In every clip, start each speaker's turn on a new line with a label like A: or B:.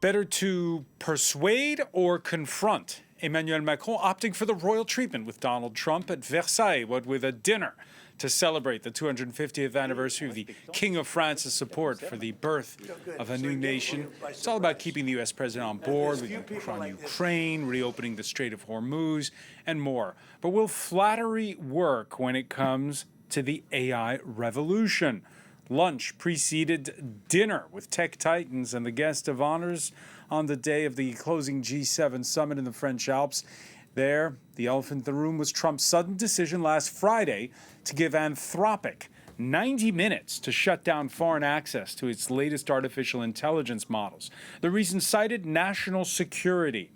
A: Better to persuade or confront? Emmanuel Macron opting for the royal treatment with Donald Trump at Versailles, what with a dinner to celebrate the 250th anniversary of the King of France's support for the birth of a new nation. It's all about keeping the U.S. president on board with Ukraine, reopening the Strait of Hormuz, and more. But will flattery work when it comes to the AI revolution? Lunch preceded dinner with tech titans and the guest of honors on the day of the closing G7 summit in the French Alps. There, the elephant in the room was Trump's sudden decision last Friday to give Anthropic 90 minutes to shut down foreign access to its latest artificial intelligence models. The reason cited: national security.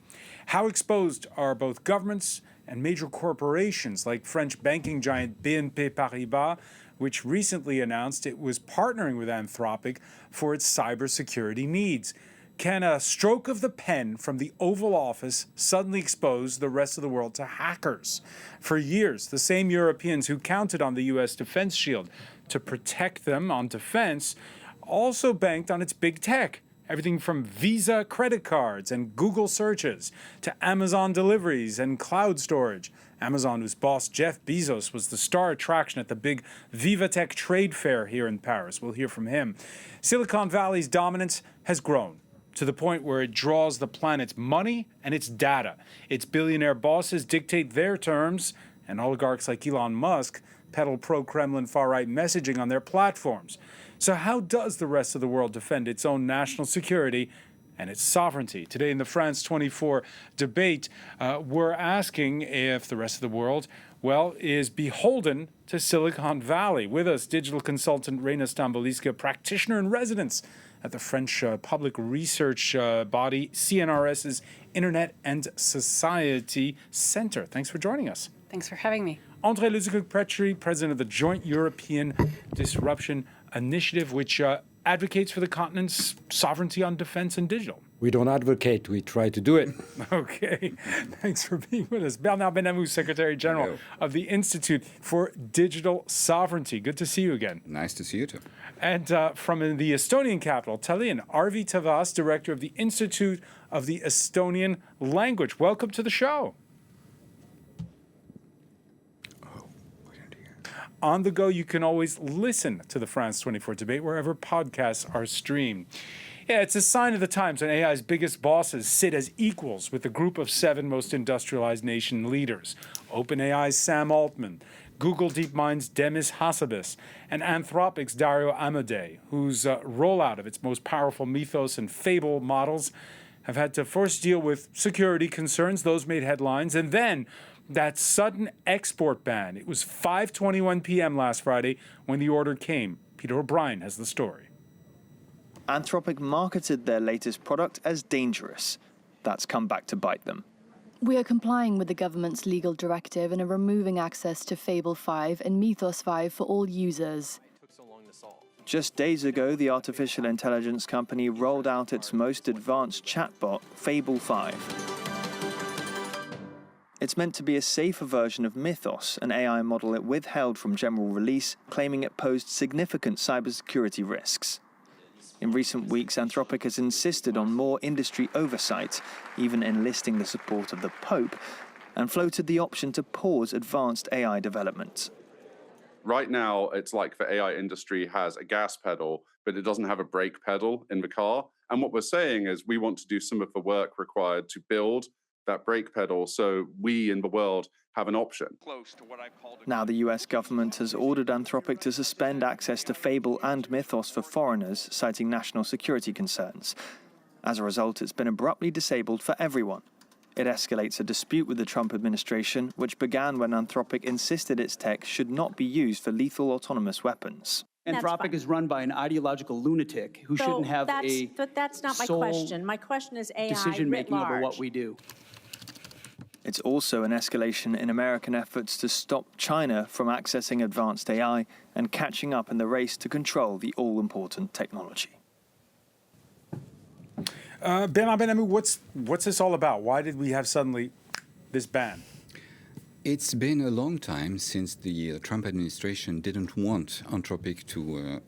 A: How exposed are both governments and major corporations like French banking giant BNP Paribas, which recently announced it was partnering with Anthropic for its cybersecurity needs? Can a stroke of the pen from the Oval Office suddenly expose the rest of the world to hackers? For years, the same Europeans who counted on the U.S. defense shield to protect them on defense also banked on its big tech. Everything from Visa credit cards and Google searches to Amazon deliveries and cloud storage. Amazon, whose boss Jeff Bezos was the star attraction at the big VivaTech trade fair here in Paris. We'll hear from him. Silicon Valley's dominance has grown to the point where it draws the planet's money and its data. Its billionaire bosses dictate their terms, and oligarchs like Elon Musk peddle pro-Kremlin far-right messaging on their platforms. So how does the rest of the world defend its own national security and its sovereignty? Today in the France 24 debate, we're asking if the rest of the world, well, is beholden to Silicon Valley. With us, digital consultant Reina Stamboliska, practitioner in residence at the French public research body CNRS's Internet and Society Center. Thanks for joining us.
B: Thanks for having me.
A: André Lezuc-Petry, president of the Joint European Disruption Initiative, which advocates for the continent's sovereignty on defense and digital.
C: We don't advocate, we try to do it.
A: Okay, thanks for being with us. Bernard Benamou, Secretary General of the Institute for Digital Sovereignty. Good to see you again.
D: Nice to see you too.
A: And from the Estonian capital, Tallinn, Arvi Tavas, Director of the Institute of the Estonian Language. Welcome to the show. On the go, you can always listen to the France 24 debate wherever podcasts are streamed. Yeah, it's a sign of the times when AI's biggest bosses sit as equals with the group of 7 most industrialized nation leaders. OpenAI's Sam Altman, Google DeepMind's Demis Hassabis, and Anthropic's Dario Amodei, whose rollout of its most powerful Mythos and Fable models have had to first deal with security concerns. Those made headlines, and then that sudden export ban. It was 5:21 p.m. last Friday when the order came. Peter O'Brien has the story.
E: Anthropic marketed their latest product as dangerous. That's come back to bite them.
F: We are complying with the government's legal directive and are removing access to Fable 5 and Mythos 5 for all users.
E: Just days ago, the artificial intelligence company rolled out its most advanced chatbot, Fable 5. It's meant to be a safer version of Mythos, an AI model it withheld from general release, claiming it posed significant cybersecurity risks. In recent weeks, Anthropic has insisted on more industry oversight, even enlisting the support of the Pope, and floated the option to pause advanced AI development.
G: Right now, it's like the AI industry has a gas pedal, but it doesn't have a brake pedal in the car. And what we're saying is we want to do some of the work required to build that brake pedal so we in the world have an option.
E: Now the US government has ordered Anthropic to suspend access to Fable and Mythos for foreigners, citing national security concerns. As a result, it's been abruptly disabled for everyone. It escalates a dispute with the Trump administration, which began when Anthropic insisted its tech should not be used for lethal autonomous weapons.
H: Anthropic is run by an ideological lunatic who shouldn't have
I: But that's not my question. My question is AI
H: decision-making
I: writ large.
H: over what we do.
E: It's also an escalation in American efforts to stop China from accessing advanced AI and catching up in the race to control the all-important technology.
A: Bernard Benamou, what's this all about? Why did we have suddenly this ban?
D: It's been a long time since the Trump administration didn't want Anthropic to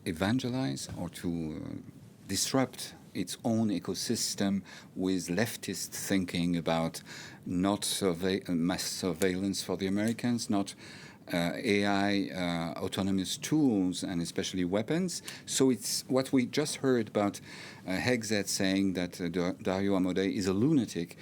D: evangelize or to disrupt its own ecosystem with leftist thinking about not mass surveillance for the Americans, not AI, autonomous tools, and especially weapons. So it's what we just heard about Hexet saying that Dario Amodei is a lunatic,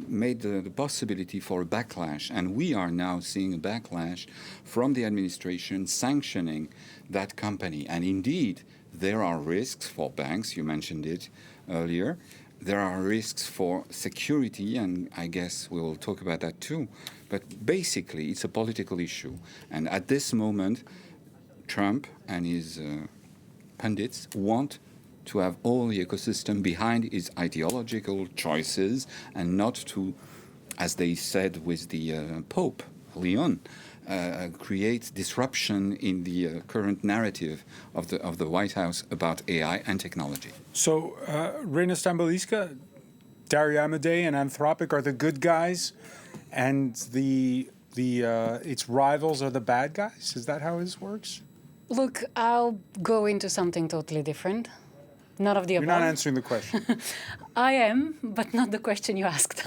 D: made the possibility for a backlash. And we are now seeing a backlash from the administration sanctioning that company. And indeed, there are risks for banks, you mentioned it earlier. There are risks for security, and I guess we will talk about that too. But basically, it's a political issue. And at this moment, Trump and his pundits want to have all the ecosystem behind his ideological choices and not to, as they said with the Pope, Leon, create disruption in the current narrative of the White House about AI and technology.
A: So, Reina Stambuliska, Dario Amodei and Anthropic are the good guys, and its rivals are the bad guys? Is that how this works?
B: Look, I'll go into something totally different. None of the above.
A: You're not answering the question.
B: I am, but not the question you asked.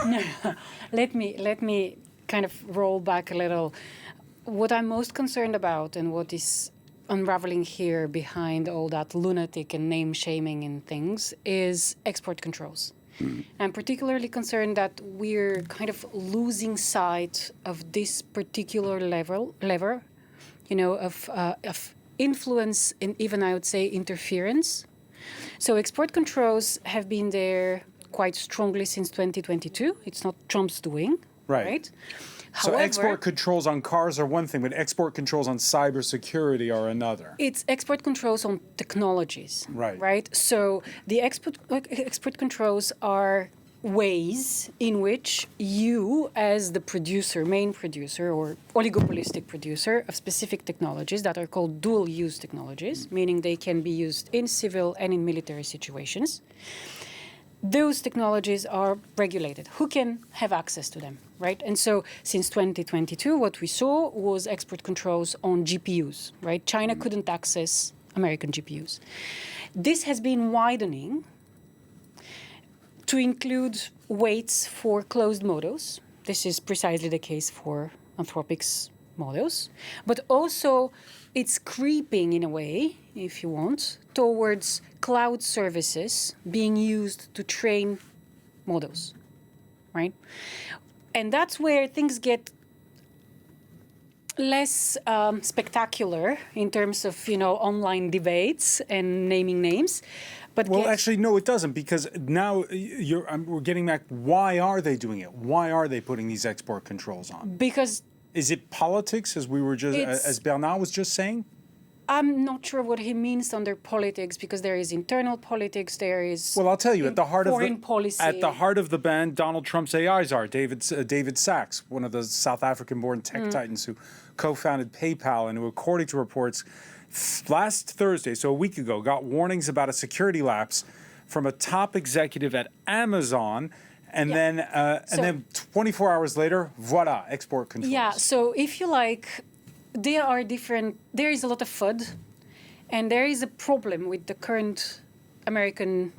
B: No. Let me kind of roll back a little. What I'm most concerned about and what is unraveling here behind all that lunatic and name shaming and things is export controls. I'm particularly concerned that we're kind of losing sight of this particular lever, of influence and even, I would say, interference. So export controls have been there quite strongly since 2022. It's not Trump's doing, right?
A: So
B: However,
A: export controls on cars are one thing, but export controls on cybersecurity are another.
B: It's export controls on technologies,
A: Right.
B: right? So the export controls are ways in which you, as the producer, main producer, or oligopolistic producer of specific technologies that are called dual-use technologies, meaning they can be used in civil and in military situations, those technologies are regulated. Who can have access to them, right? And so since 2022, what we saw was export controls on GPUs, right? China couldn't access American GPUs. This has been widening to include weights for closed models. This is precisely the case for Anthropic's models. But also, it's creeping in a way, if you want, towards cloud services being used to train models, right? And that's where things get less spectacular in terms of, online debates and naming names. But
A: actually, no, it doesn't, because now we're getting back. Why are they doing it? Why are they putting these export controls on?
B: Because
A: is it politics, as Bernard was just saying?
B: I'm not sure what he means under politics, because there is internal politics, there is
A: I'll tell you, at the heart
B: foreign policy.
A: At the heart of the band, Donald Trump's AI czar, David Sachs, one of the South African-born tech titans who co-founded PayPal, and who, according to reports, last Thursday, so a week ago, got warnings about a security lapse from a top executive at Amazon, and then 24 hours later, voila, export controls.
B: Yeah, so if you like, there is a lot of FUD, and there is a problem with the current American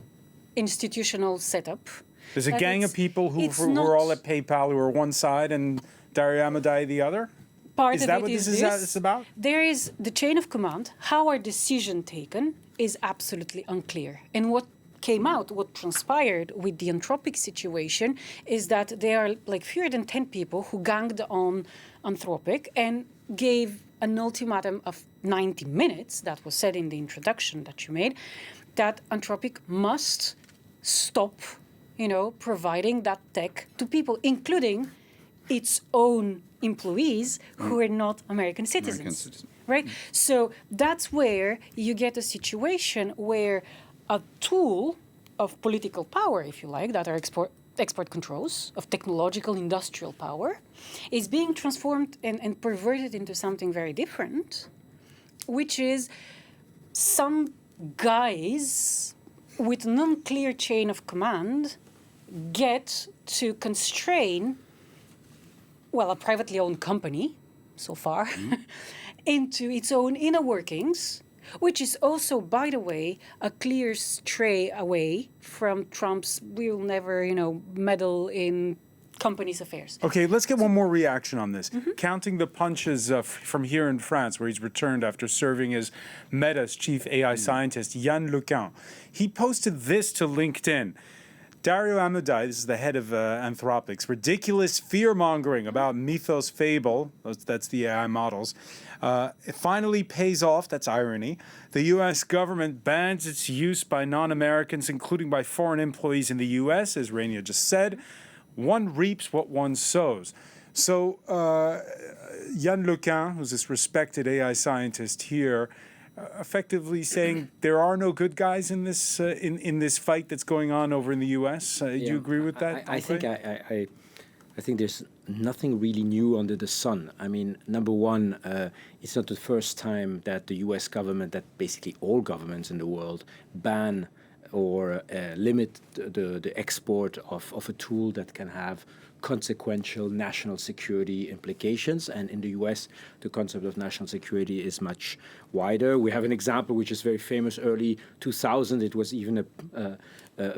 B: institutional setup.
A: There's a gang of people who were all at PayPal who are one side and Dario Amodei the other?
B: Part
A: is
B: of
A: that
B: it
A: what
B: is
A: this is about?
B: There is the chain of command. How are decisions taken is absolutely unclear. And what came out, what transpired with the Anthropic situation, is that there are like fewer than 10 people who ganged on Anthropic and gave an ultimatum of 90 minutes, that was said in the introduction that you made, that Anthropic must stop, providing that tech to people, including its own employees who are not American citizens. Right? So that's where you get a situation where a tool of political power, if you like, that are export controls of technological industrial power, is being transformed and perverted into something very different, which is some guys with an unclear chain of command get to constrain, a privately owned company, so far, into its own inner workings Which is also, by the way, a clear stray away from Trump's "we'll never, meddle in companies' affairs."
A: Okay, let's get one more reaction on this. Counting the punches from here in France, where he's returned after serving as Meta's chief AI scientist, Yann LeCun. He posted this to LinkedIn. Dario Amodei, this is the head of Anthropic's ridiculous fear-mongering about mythos fable, that's the AI models, it finally pays off, that's irony. The U.S. government bans its use by non-Americans, including by foreign employees in the U.S., as Rania just said. One reaps what one sows. So Yann LeCun, who's this respected AI scientist here, effectively saying there are no good guys in this in this fight that's going on over in the U.S. Do you agree with that?
C: I think there's nothing really new under the sun. I mean, number one, it's not the first time that the U.S. government, that basically all governments in the world, ban or limit the export of a tool that can have consequential national security implications. And in the US, the concept of national security is much wider. We have an example which is very famous, early 2000. It was even a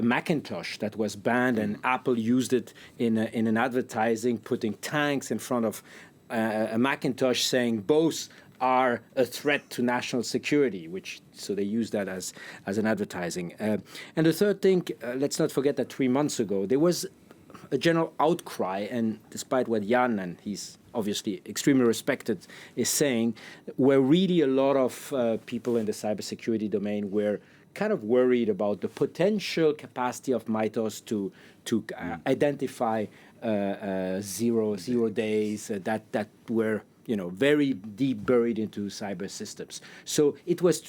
C: Macintosh that was banned, and Apple used it in an advertising, putting tanks in front of a Macintosh, saying both are a threat to national security, so they use that as an advertising. And the third thing, let's not forget that 3 months ago, there was a general outcry, and despite what Jan, and he's obviously extremely respected, is saying, where really a lot of people in the cybersecurity domain were kind of worried about the potential capacity of mythos to identify zero days that were very deep buried into cyber systems. So it was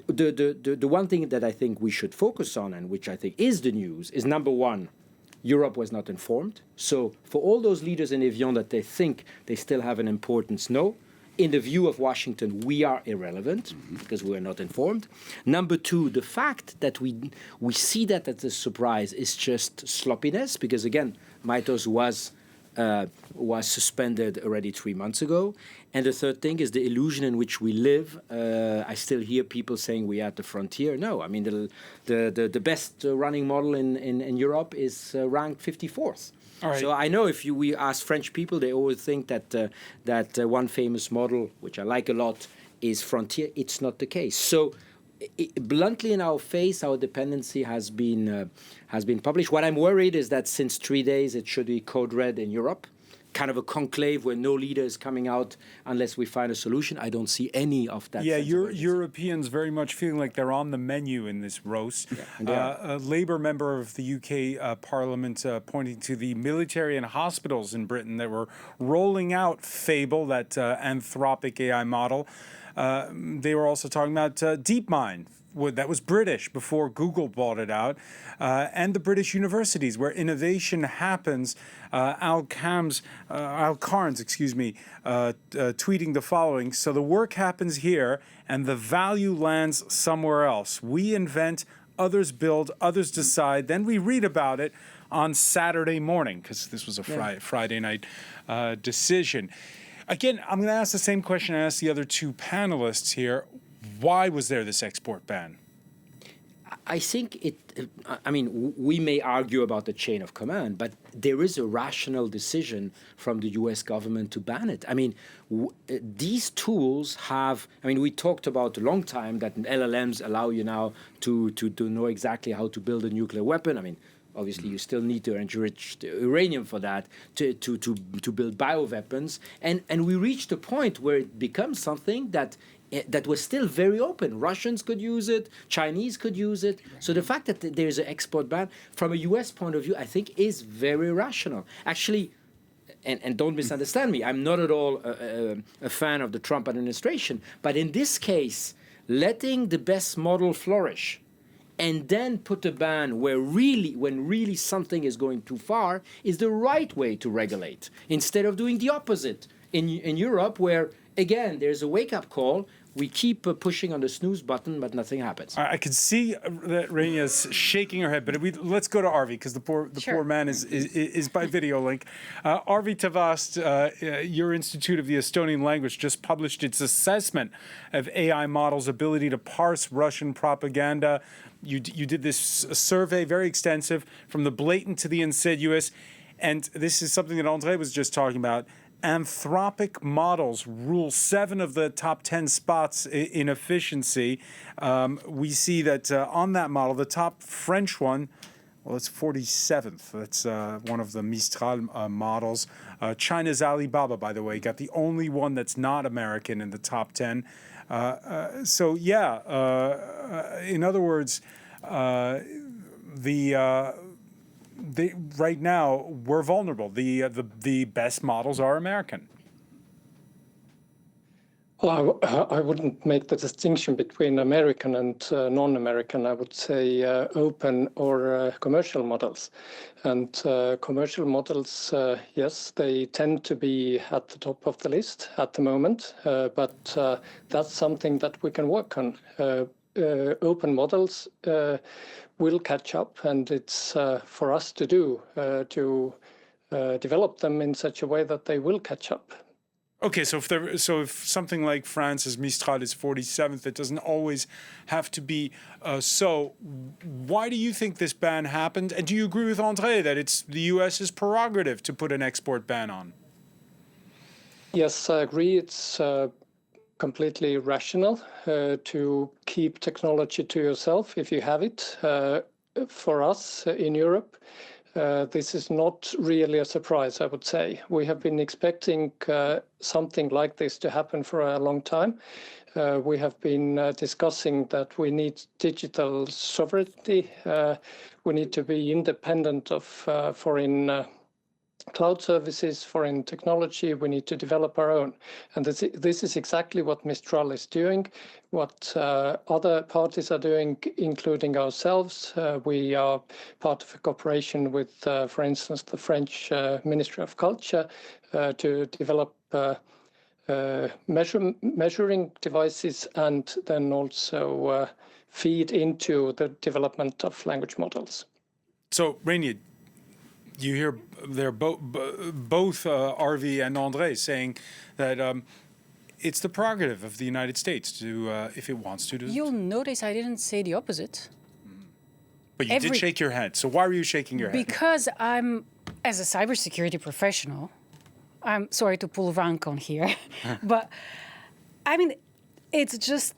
C: the one thing that I think we should focus on, and which I think is the news, is number one, Europe was not informed. So for all those leaders in Evian that they think they still have an importance, no. In the view of Washington, we are irrelevant because we are not informed. Number two, the fact that we see that as a surprise is just sloppiness, because again, mythos was suspended already 3 months ago. And the third thing is the illusion in which we live. I still hear people saying we are at the frontier. No, I mean, the best running model in Europe is ranked 54th.
A: All right.
C: So I know if we ask French people, they always think that one famous model, which I like a lot, is frontier. It's not the case. So bluntly in our face, our dependency has been published. What I'm worried is that since 3 days it should be code red in Europe, kind of a conclave where no leader is coming out unless we find a solution. I don't see any of that.
A: Yeah, Europeans very much feeling like they're on the menu in this roast. Yeah, a Labour member of the UK Parliament pointing to the military and hospitals in Britain that were rolling out Fable, that Anthropic AI model. They were also talking about DeepMind. That was British before Google bought it out, and the British universities where innovation happens. Al Carnes, tweeting the following: "So the work happens here, and the value lands somewhere else. We invent, others build, others decide. Then we read about it on Saturday morning," because this was a Friday night decision. Again, I'm going to ask the same question I asked the other two panelists here. Why was there this export ban?
C: I think we may argue about the chain of command, but there is a rational decision from the US government to ban it. I mean, these tools we talked about a long time that LLMs allow you now to know exactly how to build a nuclear weapon. I mean, obviously, you still need to enrich the uranium for that to build bioweapons. And we reached a point where it becomes something that was still very open. Russians could use it, Chinese could use it. So the fact that there's an export ban, from a US point of view, I think is very rational. Actually, and don't misunderstand me, I'm not at all a fan of the Trump administration. But in this case, letting the best model flourish and then put a ban when really something is going too far is the right way to regulate, instead of doing the opposite in Europe, where, again, there's a wake-up call. We keep pushing on the snooze button, but nothing happens.
A: I can see that Rainia's shaking her head, but let's go to Arvi, because the poor man is by video link. Arvi Tavast, your Institute of the Estonian Language just published its assessment of AI models' ability to parse Russian propaganda. You did this survey, very extensive, from the blatant to the insidious. And this is something that André was just talking about. Anthropic models rule 7 of the top 10 spots in efficiency. We see that on that model, the top French one, well, it's 47th. That's one of the Mistral models. China's Alibaba, by the way, got the only one that's not American in the top 10. In other words, right now, we're vulnerable. The best models are American.
J: Well, I wouldn't make the distinction between American and non-American. I would say open or commercial models. And commercial models, yes, they tend to be at the top of the list at the moment, but that's something that we can work on. Open models will catch up, and it's for us to do to develop them in such a way that they will catch up.
A: Okay, so if something like France's Mistral is 47th, it doesn't always have to be so. Why do you think this ban happened? And do you agree with André that it's the U.S.'s prerogative to put an export ban on?
J: Yes, I agree. It's completely rational to keep technology to yourself if you have it. For us in Europe, this is not really a surprise, I would say. We have been expecting something like this to happen for a long time. We have been discussing that we need digital sovereignty. We need to be independent of foreign cloud services, foreign technology. We need to develop our own. And this is exactly what Mistral is doing, what other parties are doing, including ourselves. We are part of a cooperation with, for instance, the French Ministry of Culture to develop measuring devices and then also feed into the development of language models.
A: So, Rainier, you hear they're both Arvi and André saying that it's the prerogative of the United States to, if it wants to, do it.
B: You'll notice I didn't say the opposite.
A: But you did shake your head. So why were you shaking your head?
B: Because as a cybersecurity professional, I'm sorry to pull rank on here, but I mean, it's just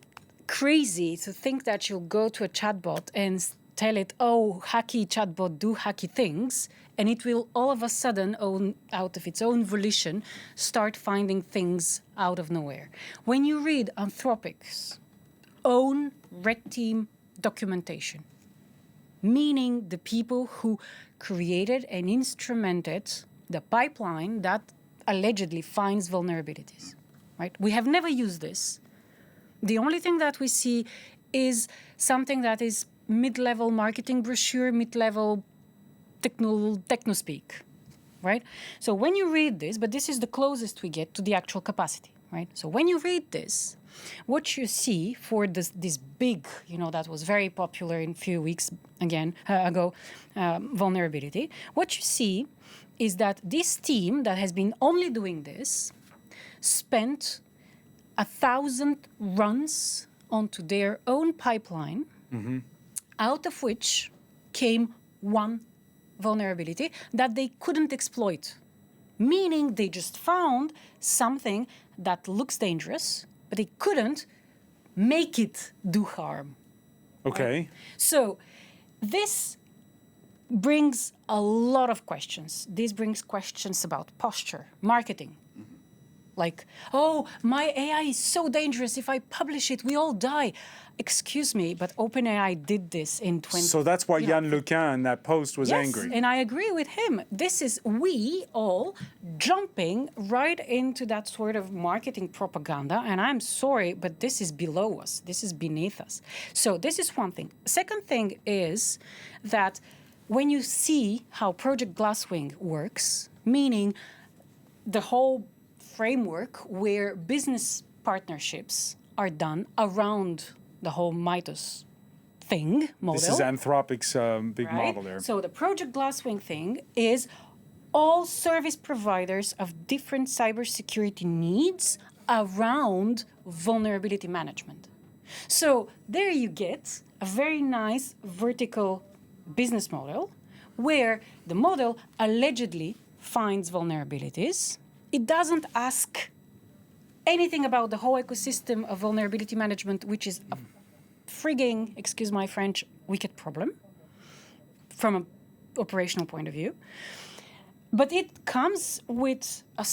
B: crazy to think that you'll go to a chatbot and tell it, oh, hacky chatbot, do hacky things, and it will all of a sudden, out of its own volition, start finding things out of nowhere. When you read Anthropic's own red team documentation, meaning the people who created and instrumented the pipeline that allegedly finds vulnerabilities, right? We have never used this. The only thing that we see is something that is mid-level marketing brochure, mid-level techno speak, right? So when you read this, but this is the closest we get to the actual capacity, right? So when you read this, what you see for this big, that was very popular in a few weeks ago, vulnerability, what you see is that this team that has been only doing this spent 1,000 runs onto their own pipeline, out of which came one vulnerability that they couldn't exploit, meaning they just found something that looks dangerous, but they couldn't make it do harm.
A: Okay.
B: Right? So this brings a lot of questions. This brings questions about posture, marketing. Like, oh, my AI is so dangerous. If I publish it, we all die. Excuse me, but OpenAI did this in 20...
A: So that's why Yann Lequin in that post was angry.
B: Yes, and I agree with him. This is we all jumping right into that sort of marketing propaganda. And I'm sorry, but this is below us. This is beneath us. So this is one thing. Second thing is that when you see how Project Glasswing works, meaning the whole framework where business partnerships are done around the whole Mythos thing model.
A: This is Anthropic's big
B: right?
A: model there.
B: So the Project Glasswing thing is all service providers of different cybersecurity needs around vulnerability management. So there you get a very nice vertical business model where the model allegedly finds vulnerabilities. It doesn't ask anything about the whole ecosystem of vulnerability management, which is a frigging, excuse my French, wicked problem from an operational point of view. But it comes with a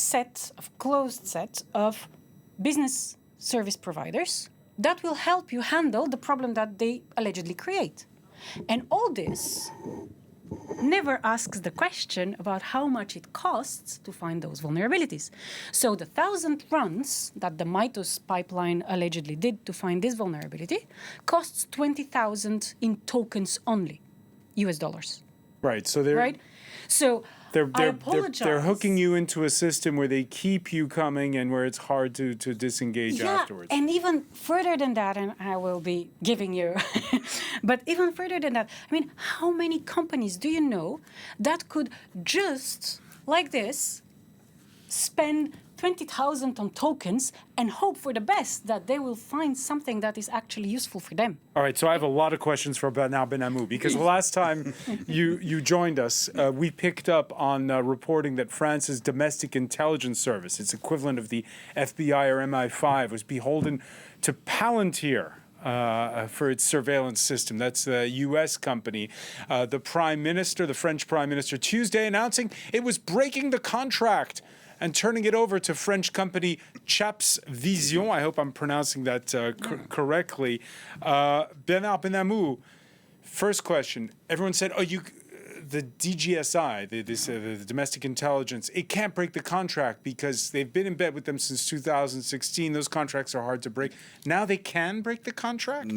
B: closed set of business service providers that will help you handle the problem that they allegedly create. And all this never asks the question about how much it costs to find those vulnerabilities. So the 1,000 runs that the Mythos pipeline allegedly did to find this vulnerability costs 20,000 in tokens only, US dollars.
A: Right. So they're
B: right. So I apologize.
A: They're hooking you into a system where they keep you coming and where it's hard to disengage afterwards.
B: And even further than that, and I will be giving you, but even further than that, I mean, how many companies do you know that could just, like this, spend 20,000 on tokens and hope for the best that they will find something that is actually useful for them?
A: All right, so I have a lot of questions for Benhamou, because the last time you joined us, we picked up on reporting that France's domestic intelligence service, its equivalent of the FBI or MI5, was beholden to Palantir for its surveillance system. That's the U.S. company. The French Prime Minister, Tuesday announcing it was breaking the contract and turning it over to French company Chaps Vision. I hope I'm pronouncing that correctly. Bernard Benhamou, first question. Everyone said, the DGSI, the domestic intelligence, it can't break the contract because they've been in bed with them since 2016. Those contracts are hard to break. Now they can break the contract?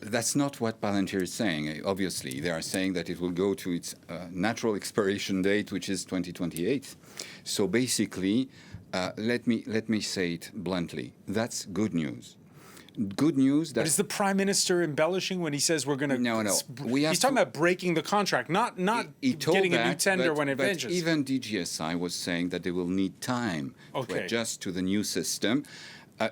D: That's not what Palantir is saying, obviously. They are saying that it will go to its natural expiration date, which is 2028. So basically, let me say it bluntly. That's good news. Good news that...
A: But is the Prime Minister embellishing when he says we're going to...
D: No.
A: He's talking about breaking the contract, not getting a new tender when it finishes.
D: Even DGSI was saying that they will need time to adjust to the new system.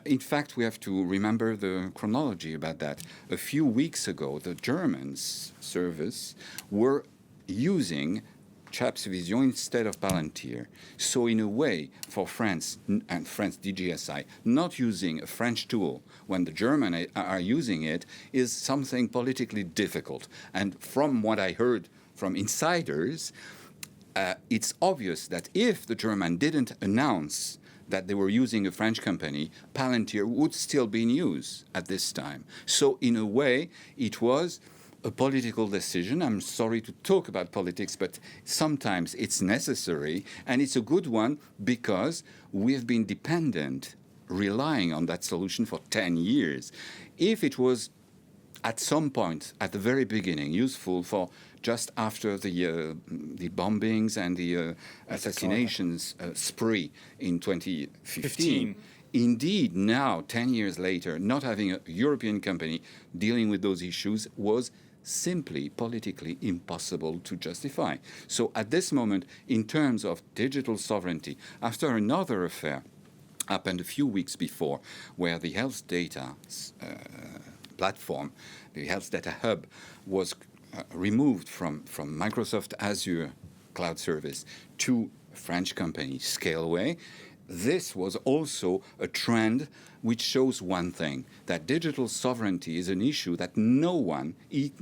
D: In fact, we have to remember the chronology about that. A few weeks ago, the German service were using Chaps Vision instead of Palantir. So in a way, for France and France DGSI, not using a French tool when the Germans are using it is something politically difficult. And from what I heard from insiders, it's obvious that if the German didn't announce that they were using a French company, Palantir would still be in use at this time. So in a way, it was a political decision. I'm sorry to talk about politics, but sometimes it's necessary, and it's a good one because we've been dependent, relying on that solution for 10 years. If it was at some point, at the very beginning, useful for just after the bombings and the assassinations spree in 2015, indeed, now, 10 years later, not having a European company dealing with those issues was simply politically impossible to justify. So at this moment, in terms of digital sovereignty, after another affair happened a few weeks before, where the health data platform, the health data hub, was removed from Microsoft Azure cloud service to a French company, Scaleway, this was also a trend which shows one thing, that digital sovereignty is an issue that no one,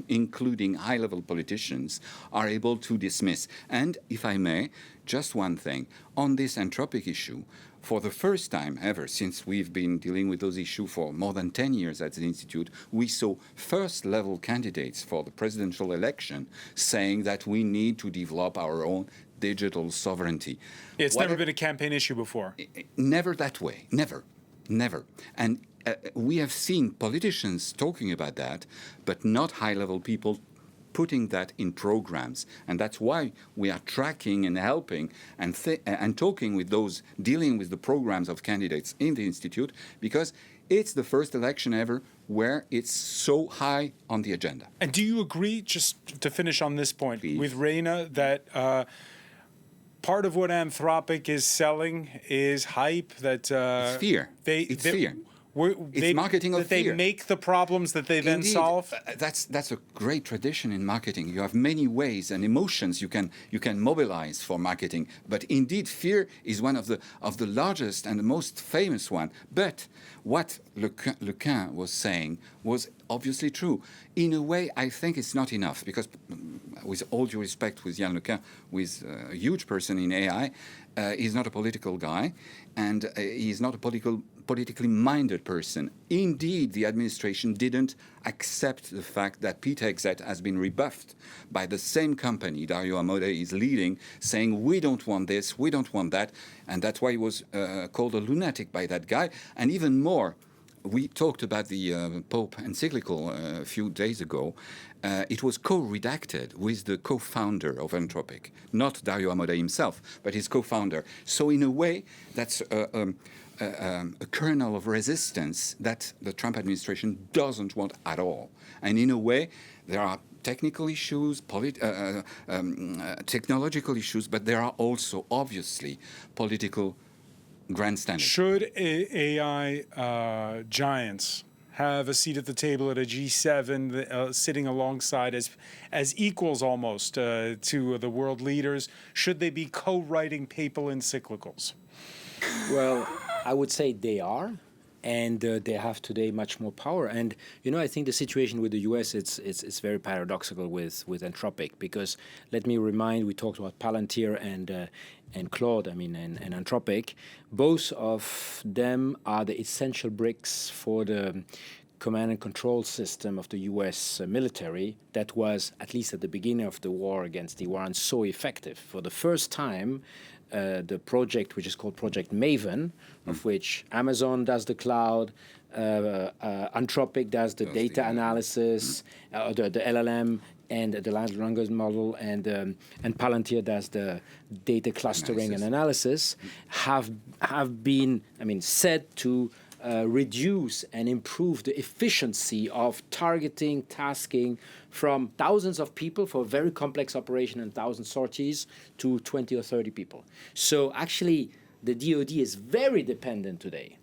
D: including high-level politicians, are able to dismiss. And, if I may, just one thing. On this Anthropic issue, for the first time ever, since we've been dealing with those issues for more than 10 years at the Institute, we saw first-level candidates for the presidential election saying that we need to develop our own digital sovereignty.
A: It's never been a campaign issue before.
D: Never that way. Never. And we have seen politicians talking about that, but not high-level people putting that in programs. And that's why we are tracking and helping and talking with those dealing with the programs of candidates in the Institute, because it's the first election ever where it's so high on the agenda.
A: And do you agree, just to finish on this point,
D: Please.
A: with Reina, that part of what Anthropic is selling is hype, that
D: It's fear. It's fear. It's marketing of
A: that they
D: fear.
A: make the problems that they then
D: Indeed,
A: solve?
D: That's a great tradition in marketing. You have many ways and emotions you can mobilize for marketing. But indeed, fear is one of the largest and the most famous one. But what Lequin was saying was obviously true. In a way, I think it's not enough because, with all due respect, with Yann Lequin, who is a huge person in AI, he's not a political guy, and he's not a politically minded person. Indeed, the administration didn't accept the fact that Peter Exet has been rebuffed by the same company Dario Amodei is leading, saying, we don't want this, we don't want that. And that's why he was called a lunatic by that guy. And even more, we talked about the Pope encyclical a few days ago. It was co-redacted with the co-founder of Anthropic, not Dario Amodei himself, but his co-founder. So in a way, that's a kernel of resistance that the Trump administration doesn't want at all. And in a way, there are technical issues, technological issues, but there are also obviously political grandstanding.
A: Should AI giants have a seat at the table at a G7, sitting alongside as equals almost to the world leaders? Should they be co-writing papal encyclicals?
C: Well, I would say they are, and they have today much more power. And I think the situation with the U.S. it's very paradoxical with Anthropic, because let me remind, we talked about Palantir and Claude, and Anthropic. Both of them are the essential bricks for the command and control system of the U.S. military that was, at least at the beginning of the war against Iran, so effective. For the first time, the project, which is called Project Maven, of which Amazon does the cloud, Anthropic does the data analysis, the LLM, and the large language model, and Palantir does the data clustering and analysis, have been, said to reduce and improve the efficiency of targeting, tasking from thousands of people for a very complex operation and 1,000 sorties to 20 or 30 people. So actually, the DoD is very dependent today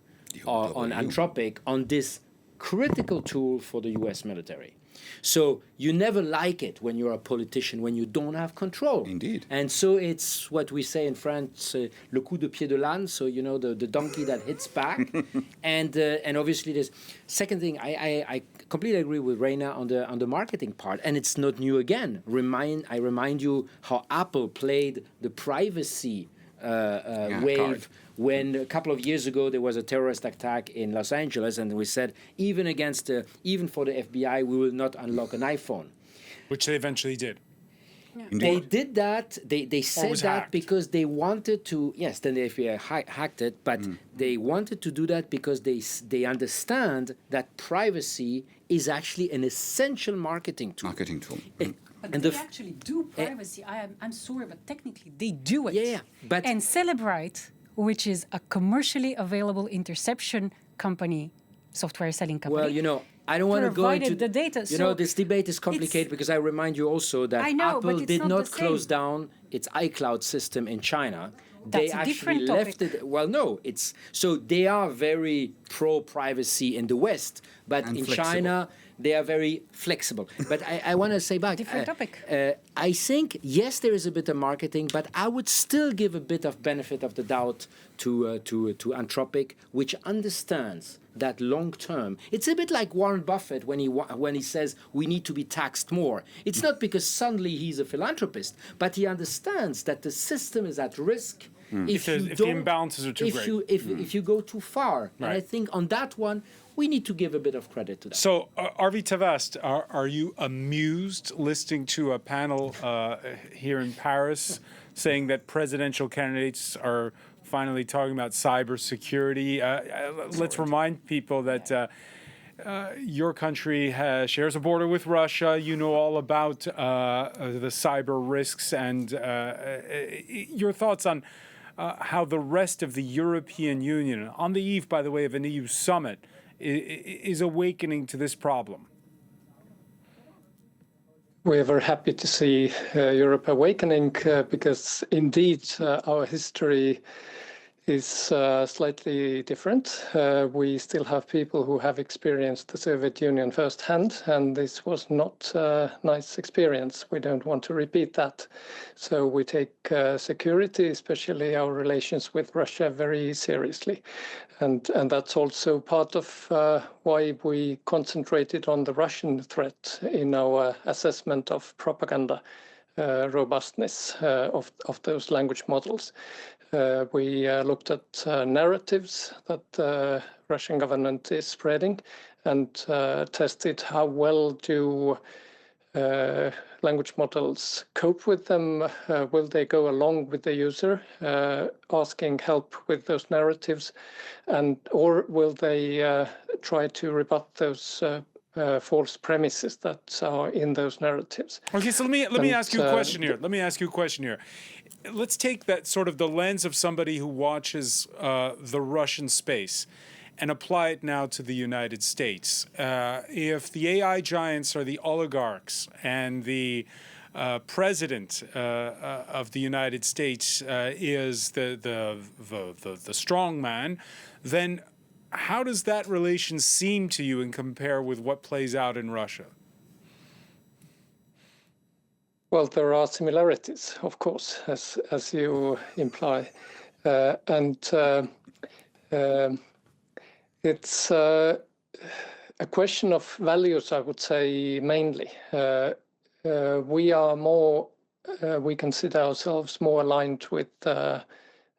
C: on Anthropic, on this critical tool for the U.S. military. So you never like it when you're a politician, when you don't have control.
D: Indeed.
C: And so it's what we say in France, le coup de pied de l'âne, so the donkey that hits back. and obviously this second thing, I completely agree with Reina on the marketing part, and it's not new again. I remind you how Apple played the privacy wave
D: card.
C: When a couple of years ago there was a terrorist attack in Los Angeles, and we said even for the FBI we will not unlock an iPhone,
A: which they eventually did.
C: Yeah. They did that. They said that
A: hacked.
C: because they wanted to. Yes, then the FBI hacked it, but they wanted to do that because they understand that privacy is actually an essential marketing tool.
B: But they actually do privacy. I'm sorry, but technically they do it.
C: Yeah, but
B: and Celebrite, which is a commercially available interception company, software selling company.
C: Well, I don't want to go into
B: the data.
C: This debate is complicated because I remind you also that Apple did not close down its iCloud system in China.
B: That's
C: they
B: a
C: actually
B: different
C: left
B: topic.
C: it. Well, no, so they are very pro-privacy in the West, but in
D: flexible.
C: China they are very flexible. But I want to say back.
B: Different topic.
C: I think yes, there is a bit of marketing, but I would still give a bit of benefit of the doubt to Anthropic, which understands that long term. It's a bit like Warren Buffett when he says we need to be taxed more. It's not because suddenly he's a philanthropist, but he understands that the system is at risk if the
A: imbalances are too great.
C: If you go too far.
A: Right.
C: And I think on that one, we need to give a bit of credit to that.
A: So, Arvi Tavast, are you amused listening to a panel here in Paris saying that presidential candidates are finally talking about cybersecurity? Let's remind people that your country shares a border with Russia. You know all about the cyber risks, and your thoughts on how the rest of the European Union, on the eve, by the way, of an EU summit, is awakening to this problem?
J: We're very happy to see Europe awakening because indeed our history is slightly different. We still have people who have experienced the Soviet Union firsthand, and this was not a nice experience. We don't want to repeat that. So we take security, especially our relations with Russia, very seriously. And that's also part of why we concentrated on the Russian threat in our assessment of propaganda robustness of those language models. We looked at narratives that the Russian government is spreading and tested how well do language models cope with them. Will they go along with the user, asking help with those narratives, or will they try to rebut those false premises that are in those narratives?
A: Okay, so let me ask you a question here. Let's take that sort of the lens of somebody who watches the Russian space and apply it now to the United States. If the AI giants are the oligarchs and the president of the United States is the strong man, then how does that relation seem to you and compare with what plays out in Russia?
J: Well, there are similarities, of course, as you imply, it's a question of values, I would say, mainly. We are more, we consider ourselves more aligned with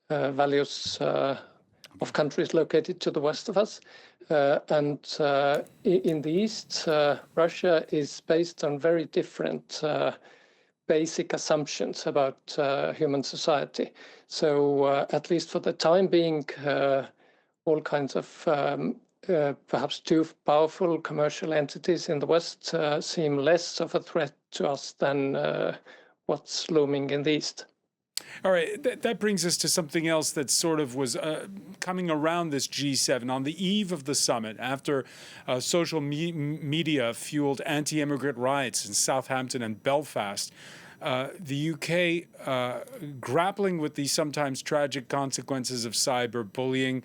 J: values of countries located to the west of us. In the east, Russia is based on very different basic assumptions about human society. So at least for the time being, all kinds of perhaps too powerful commercial entities in the West seem less of a threat to us than what's looming in the East.
A: All right, that brings us to something else that sort of was coming around this G7 on the eve of the summit after social media fueled anti-immigrant riots in Southampton and Belfast. The UK grappling with the sometimes tragic consequences of cyberbullying,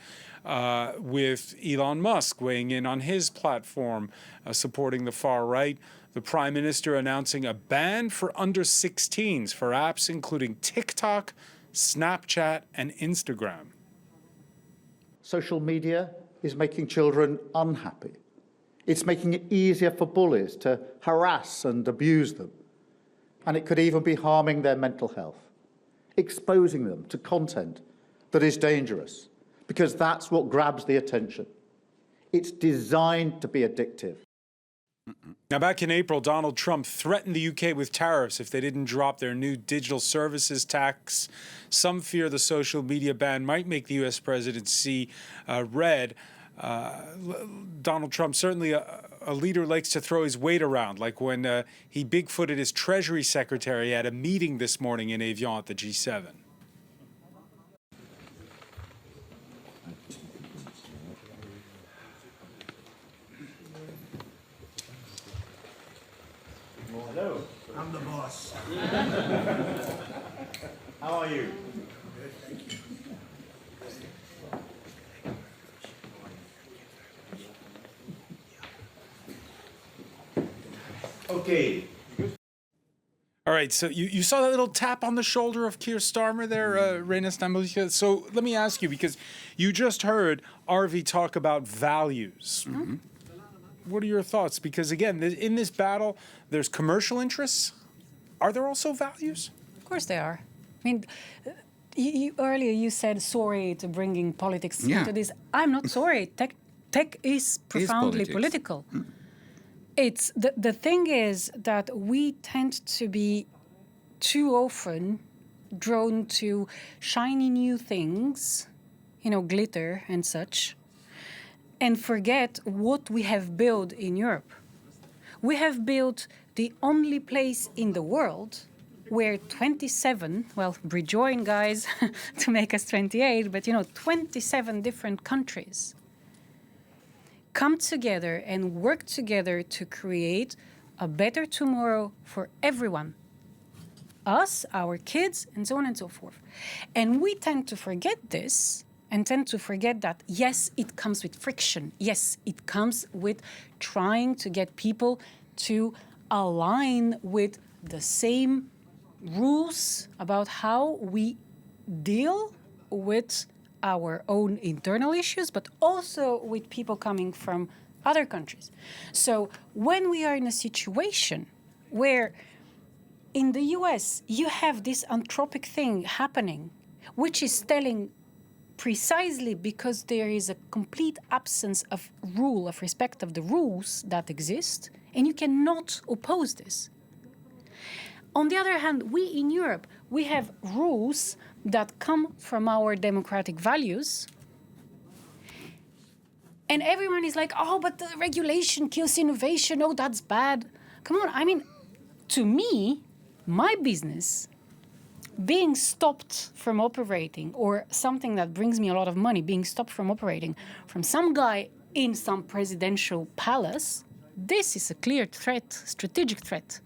A: with Elon Musk weighing in on his platform, supporting the far right. The Prime Minister announcing a ban for under 16s for apps including TikTok, Snapchat, and Instagram.
K: Social media is making children unhappy. It's making it easier for bullies to harass and abuse them. And it could even be harming their mental health, exposing them to content that is dangerous, because that's what grabs the attention. It's designed to be addictive.
A: Now, back in April, Donald Trump threatened the UK with tariffs if they didn't drop their new digital services tax. Some fear the social media ban might make the U.S. president see red. Donald Trump, certainly a leader, likes to throw his weight around, like when he bigfooted his Treasury Secretary at a meeting this morning in Evian at the G7.
L: Hello, I'm the boss. How are you? Good, thank you. Okay.
A: All right, so you saw that little tap on the shoulder of Keir Starmer there, Reina Stambolica. So let me ask you, because you just heard Arvi talk about values. Mm-hmm. What are your thoughts? Because again, in this battle, there's commercial interests. Are there also values?
B: Of course there are. I mean, earlier you said sorry to bringing politics into this. I'm not sorry. Tech is profoundly political. It's the thing is that we tend to be too often drawn to shiny new things, glitter and such, and forget what we have built in Europe. We have built the only place in the world where 27, well, rejoin guys to make us 28, but 27 different countries come together and work together to create a better tomorrow for everyone. Us, our kids, and so on and so forth. And we tend to forget this and tend to forget that, yes, it comes with friction. Yes, it comes with trying to get people to align with the same rules about how we deal with our own internal issues, but also with people coming from other countries. So when we are in a situation where in the US you have this Anthropic thing happening, which is telling precisely because there is a complete absence of rule, of respect of the rules that exist, and you cannot oppose this. On the other hand, we in Europe, we have rules that come from our democratic values, and everyone is like, oh, but the regulation kills innovation, oh, that's bad. Come on, I mean, to me, my business being stopped from operating, or something that brings me a lot of money being stopped from operating from some guy in some presidential palace, this is a clear threat, strategic threat.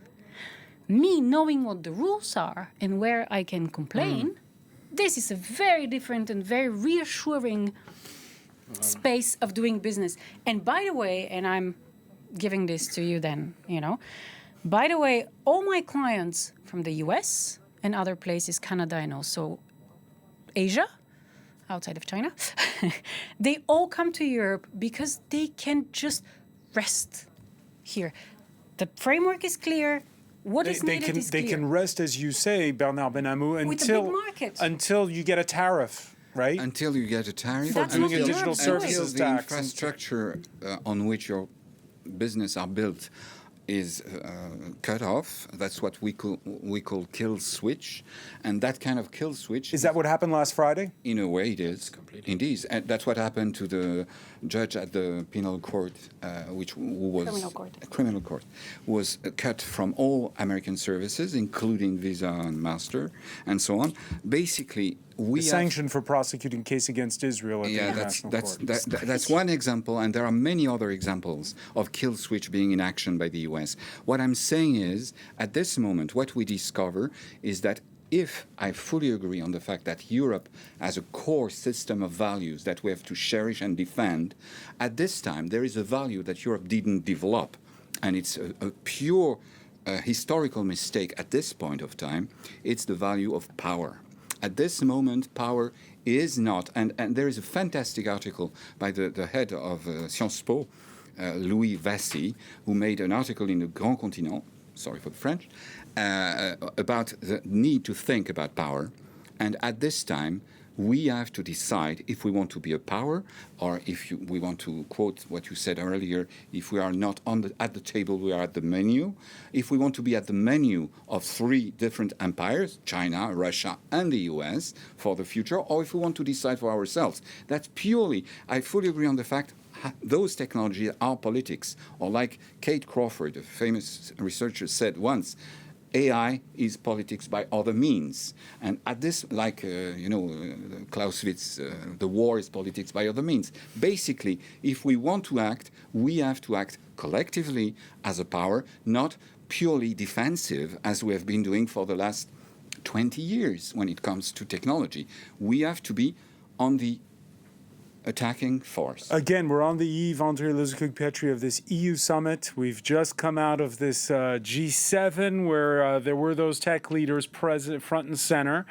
B: Me knowing what the rules are and where I can complain, this is a very different and very reassuring space of doing business. And by the way, and I'm giving this to you then, by the way, all my clients from the US and other places, Canada and also Asia, outside of China, they all come to Europe because they can just rest here. The framework is clear. What is needed is clear.
A: They can rest, as you say, Bernard Benamou,
B: With a big market.
A: until you get a tariff, right?
D: Until you get a tariff.
B: That's
A: doing
B: what
A: a digital
B: Europe's doing.
A: services
D: the
A: tax.
D: infrastructure on which your business are built is cut off. That's what we call kill switch, and that kind of kill switch.
A: Is that what happened last Friday?
D: In a way, it is. Indeed, and that's what happened to the judge at the penal court, criminal court, was cut from all American services, including Visa and Master, and so on. Basically, we
A: sanction for prosecuting case against Israel at the International Court.
D: That's one example, and there are many other examples of kill switch being in action by the US. What I'm saying is, at this moment, what we discover is that if I fully agree on the fact that Europe has a core system of values that we have to cherish and defend, at this time there is a value that Europe didn't develop, and it's a pure historical mistake at this point of time. It's the value of power. At this moment, power is not, and there is a fantastic article by the head of Sciences Po, Louis Vassy, who made an article in the Grand Continent, sorry for the French, about the need to think about power. And at this time, we have to decide if we want to be a power, or if we want to quote what you said earlier, if we are not at the table, we are at the menu. If we want to be at the menu of three different empires, China, Russia, and the US, for the future, or if we want to decide for ourselves. That's purely, I fully agree on the fact those technologies are politics. Or like Kate Crawford, a famous researcher, said once, AI is politics by other means. And at this, like, Clausewitz, the war is politics by other means. Basically, if we want to act, we have to act collectively as a power, not purely defensive, as we have been doing for the last 20 years when it comes to technology. We have to be on the attacking force.
A: Again, we're on the eve, André Lezecoq-Petry, of this EU summit. We've just come out of this G7 where there were those tech leaders present, front and center,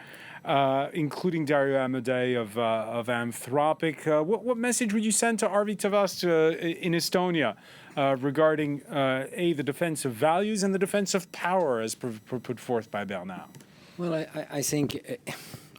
A: including Dario Amodei of Anthropic. What message would you send to Arvi Tavast in Estonia regarding, the defense of values and the defense of power as put forth by Bernard?
C: Well, I think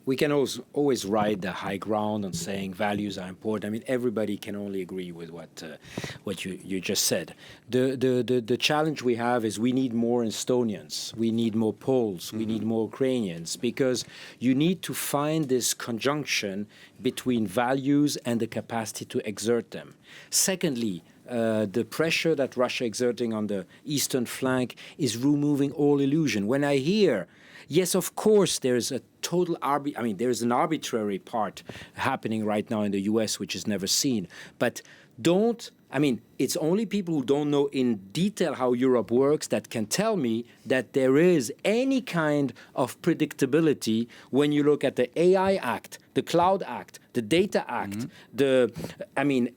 C: we can always ride the high ground on saying values are important. I mean, everybody can only agree with what you just said. The challenge we have is we need more Estonians, we need more Poles, we need more Ukrainians, because you need to find this conjunction between values and the capacity to exert them. Secondly, the pressure that Russia exerting on the eastern flank is removing all illusion. When I hear, yes, of course, there's a total there's an arbitrary part happening right now in the US, which is never seen. But don't I mean, it's only people who don't know in detail how Europe works that can tell me that there is any kind of predictability when you look at the AI Act, the Cloud Act, the Data Act,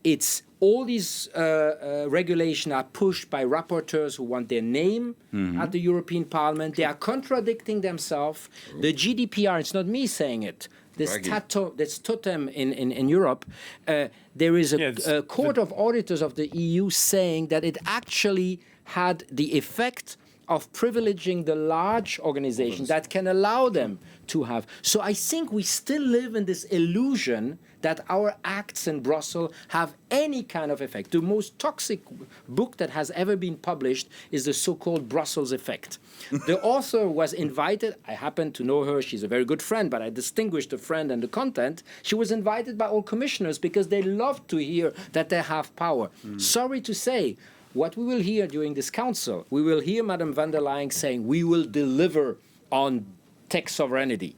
C: it's all these regulations are pushed by rapporteurs who want their name at the European Parliament. They are contradicting themselves. The GDPR, it's not me saying it. This totem in Europe, there is a court of auditors of the EU saying that it actually had the effect of privileging the large organizations that can allow them to have. So I think we still live in this illusion that our acts in Brussels have any kind of effect. The most toxic book that has ever been published is the so-called Brussels effect. The author was invited. I happen to know her. She's a very good friend, but I distinguish the friend and the content. She was invited by all commissioners because they love to hear that they have power. Sorry to say, what we will hear during this council, we will hear Madame van der Leyen saying, we will deliver on tech sovereignty.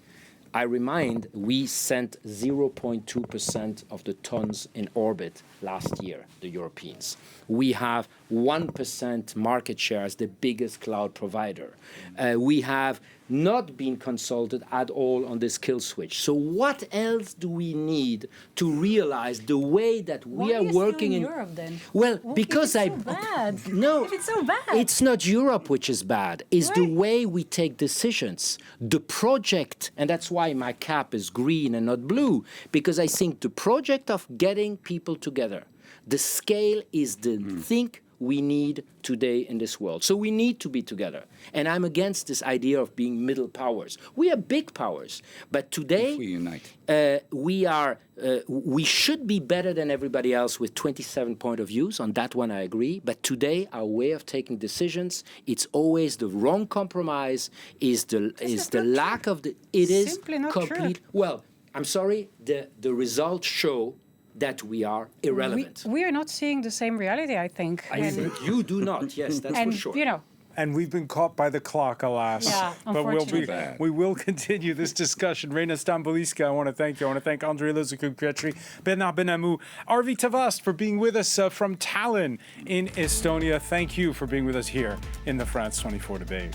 C: I remind, we sent 0.2% of the tons in orbit last year, the Europeans. We have 1% market share as the biggest cloud provider. We have not been consulted at all on this kill switch. So what else do we need to realize the way that we are working in
B: Europe then?
C: Well, because
B: if it's so bad.
C: No,
B: if it's so bad.
C: It's not Europe which is bad. It's the way we take decisions. The project, and that's why my cap is green and not blue, because I think the project of getting people together, the scale is the thing we need today in this world. So we need to be together. And I'm against this idea of being middle powers. We are big powers. But today,
D: if we unite,
C: we should be better than everybody else with 27 point of views. On that one, I agree. But today, our way of taking decisions, it's always the wrong compromise, is the lack of the... It is
B: simply not
C: complete...
B: true.
C: Well, I'm sorry, the results show that we are irrelevant.
B: We are not seeing the same reality, I think.
C: You do not, yes, that's for sure.
B: You know,
A: And we've been caught by the clock, alas.
B: Yeah,
A: but
B: unfortunately.
A: we will continue this discussion. Reina Stamboliska, I want to thank you. I want to thank André Luzaku-Petri, Bernard Benamou, Arvi Tavast for being with us from Tallinn in Estonia. Thank you for being with us here in the France 24 debate.